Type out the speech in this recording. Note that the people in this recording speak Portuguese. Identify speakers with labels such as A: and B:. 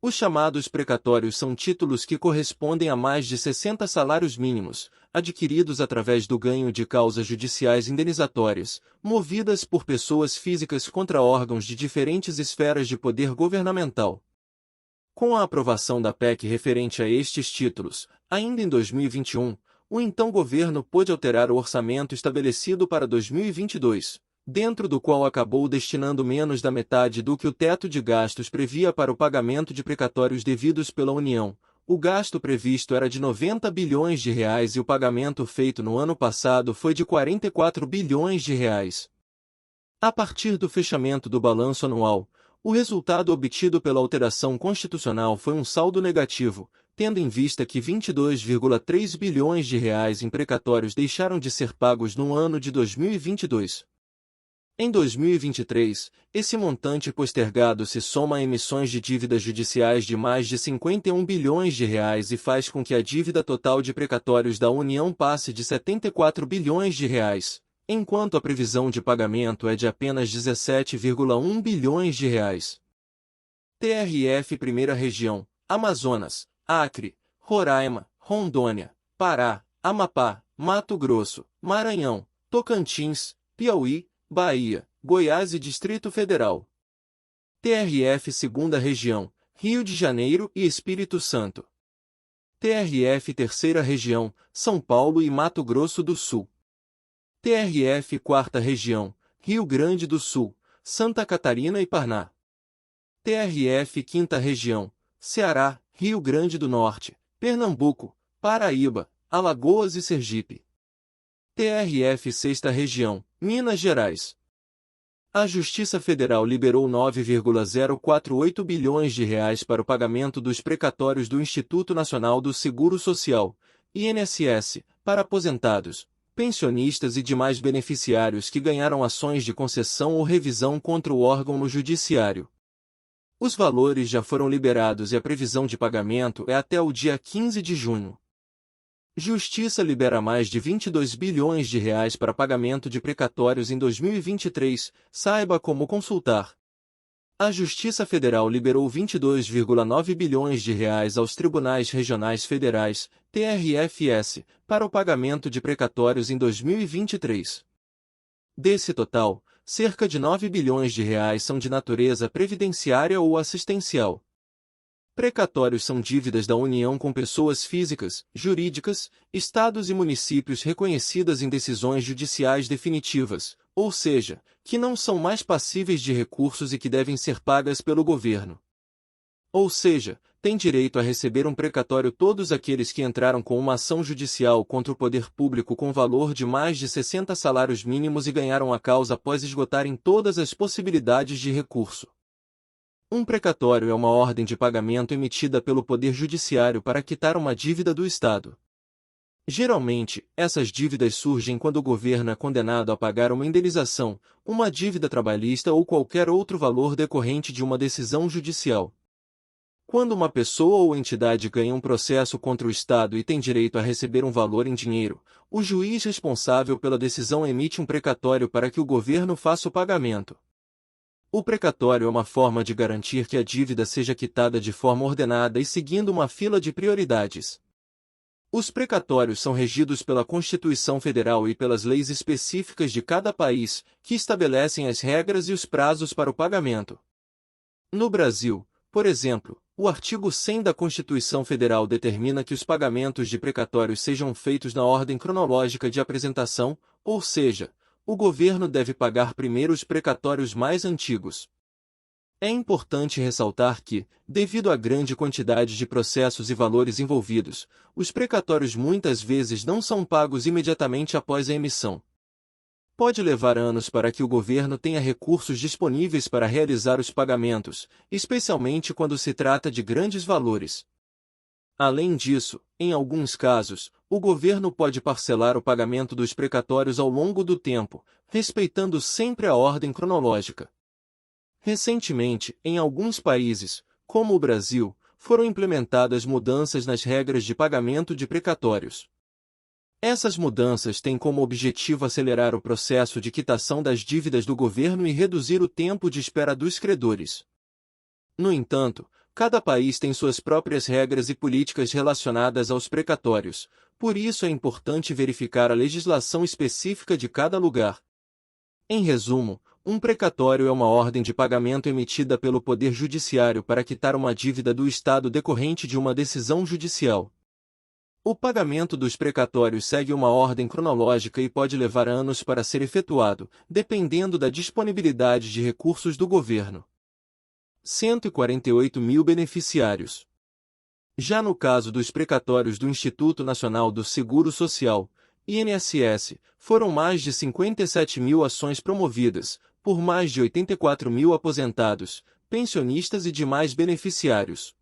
A: Os chamados precatórios são títulos que correspondem a mais de 60 salários mínimos, adquiridos através do ganho de causas judiciais indenizatórias, movidas por pessoas físicas contra órgãos de diferentes esferas de poder governamental. Com a aprovação da PEC referente a estes títulos, ainda em 2021, o então governo pôde alterar o orçamento estabelecido para 2022. Dentro do qual acabou destinando menos da metade do que o teto de gastos previa para o pagamento de precatórios devidos pela União. O gasto previsto era de R$ 90 bilhões e o pagamento feito no ano passado foi de R$ 44 bilhões. A partir do fechamento do balanço anual, o resultado obtido pela alteração constitucional foi um saldo negativo, tendo em vista que R$ 22,3 bilhões em precatórios deixaram de ser pagos no ano de 2022. Em 2023, esse montante postergado se soma a emissões de dívidas judiciais de mais de R$ 51 bilhões e faz com que a dívida total de precatórios da União passe de R$ 74 bilhões, enquanto a previsão de pagamento é de apenas R$ 17,1 bilhões. TRF Primeira Região, Amazonas, Acre, Roraima, Rondônia, Pará, Amapá, Mato Grosso, Maranhão, Tocantins, Piauí, Bahia, Goiás e Distrito Federal. TRF Segunda Região, Rio de Janeiro e Espírito Santo. TRF Terceira Região, São Paulo e Mato Grosso do Sul. TRF Quarta Região, Rio Grande do Sul, Santa Catarina e Paraná. TRF Quinta Região, Ceará, Rio Grande do Norte, Pernambuco, Paraíba, Alagoas e Sergipe. TRF Sexta Região, Minas Gerais. A Justiça Federal liberou R$ 9,048 bilhões para o pagamento dos precatórios do Instituto Nacional do Seguro Social, INSS, para aposentados, pensionistas e demais beneficiários que ganharam ações de concessão ou revisão contra o órgão no judiciário. Os valores já foram liberados e a previsão de pagamento é até o dia 15 de junho. Justiça libera mais de R$ 22 bilhões para pagamento de precatórios em 2023, saiba como consultar. A Justiça Federal liberou R$ 22,9 bilhões aos Tribunais Regionais Federais, TRFS, para o pagamento de precatórios em 2023. Desse total, cerca de R$ 9 bilhões são de natureza previdenciária ou assistencial. Precatórios são dívidas da União com pessoas físicas, jurídicas, estados e municípios reconhecidas em decisões judiciais definitivas, ou seja, que não são mais passíveis de recursos e que devem ser pagas pelo governo. Ou seja, têm direito a receber um precatório todos aqueles que entraram com uma ação judicial contra o poder público com valor de mais de 60 salários mínimos e ganharam a causa após esgotarem todas as possibilidades de recurso. Um precatório é uma ordem de pagamento emitida pelo Poder Judiciário para quitar uma dívida do Estado. Geralmente, essas dívidas surgem quando o governo é condenado a pagar uma indenização, uma dívida trabalhista ou qualquer outro valor decorrente de uma decisão judicial. Quando uma pessoa ou entidade ganha um processo contra o Estado e tem direito a receber um valor em dinheiro, o juiz responsável pela decisão emite um precatório para que o governo faça o pagamento. O precatório é uma forma de garantir que a dívida seja quitada de forma ordenada e seguindo uma fila de prioridades. Os precatórios são regidos pela Constituição Federal e pelas leis específicas de cada país, que estabelecem as regras e os prazos para o pagamento. No Brasil, por exemplo, o artigo 100 da Constituição Federal determina que os pagamentos de precatórios sejam feitos na ordem cronológica de apresentação, ou seja, o governo deve pagar primeiro os precatórios mais antigos. É importante ressaltar que, devido à grande quantidade de processos e valores envolvidos, os precatórios muitas vezes não são pagos imediatamente após a emissão. Pode levar anos para que o governo tenha recursos disponíveis para realizar os pagamentos, especialmente quando se trata de grandes valores. Além disso, em alguns casos, o governo pode parcelar o pagamento dos precatórios ao longo do tempo, respeitando sempre a ordem cronológica. Recentemente, em alguns países, como o Brasil, foram implementadas mudanças nas regras de pagamento de precatórios. Essas mudanças têm como objetivo acelerar o processo de quitação das dívidas do governo e reduzir o tempo de espera dos credores. No entanto, Cada país tem suas próprias regras e políticas relacionadas aos precatórios, por isso é importante verificar a legislação específica de cada lugar. Em resumo, um precatório é uma ordem de pagamento emitida pelo Poder Judiciário para quitar uma dívida do Estado decorrente de uma decisão judicial. O pagamento dos precatórios segue uma ordem cronológica e pode levar anos para ser efetuado, dependendo da disponibilidade de recursos do governo. 148 mil beneficiários. Já no caso dos precatórios do Instituto Nacional do Seguro Social, INSS, foram mais de 57 mil ações promovidas, por mais de 84 mil aposentados, pensionistas e demais beneficiários.